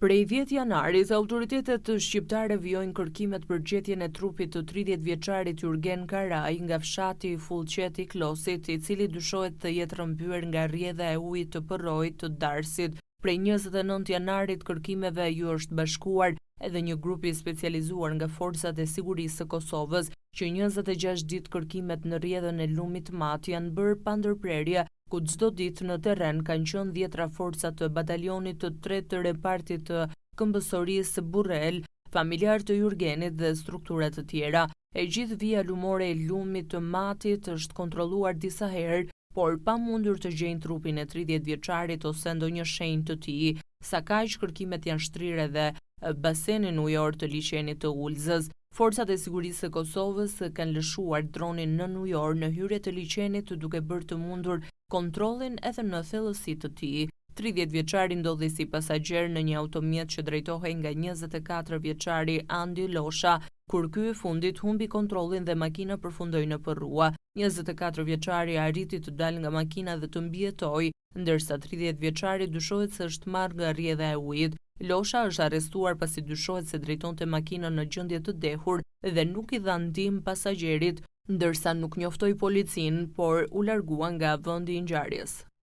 Prej 10 janarit, autoritetet shqiptare vijojnë kërkimet për gjetjen e trupit të 30-vjeçarit Jurgen Karaj nga fshati Fullqet i Klosit, i cili dyshohet të jetë rrëmbyer nga rrjedha e ujit të përrojit të Darësit. Prej 29 janarit kërkimeve ju është bashkuar edhe një grup i specializuar nga forcat e sigurisë së Kosovës, që 26 ditë kërkimet në rrjedhën e Lumit Mat janë bërë pa ndërprerje, ku çdo ditë në terren kanë qenë 10 forca të batalionit të 3 të repartit të Këmbësorisë Burrel, familjar të Jurgenit dhe struktura të tjera. E gjithë vija lumore e Lumit të Matit është kontrolluar disa herë, por pa mundur të gjejnë trupin e 30-vjeçarit ose ndonjë shenjë të tij. Sa kaq, kërkimet janë shtrirë edhe basenin ujor të liçenit të Ulzës. Forcat e sigurisë së Kosovës kanë lëshuar dronin në ujor në hyrje të liçenit, duke bërë të mundur kontrollin edhe në thellësi të tij. 30-vjeçari ndodhi si pasagjer në një automjet që drejtohej nga 24-vjeçari Andi Losha, kur ky i fundit humbi kontrollin dhe makina përfundoi në përrua. 24-vjeçari arriti të dalë nga makina dhe të mbijetojë, ndërsa 30-vjeçari dyshohet se është marrë nga rrjedha e ujit. Losha është arrestuar pasi dyshohet se drejtonte makinën në gjendje të dehur dhe nuk i dha ndihmë pasagjerit, ndërsa nuk njoftoi policinë, por u largua nga vendi i ngjarjes.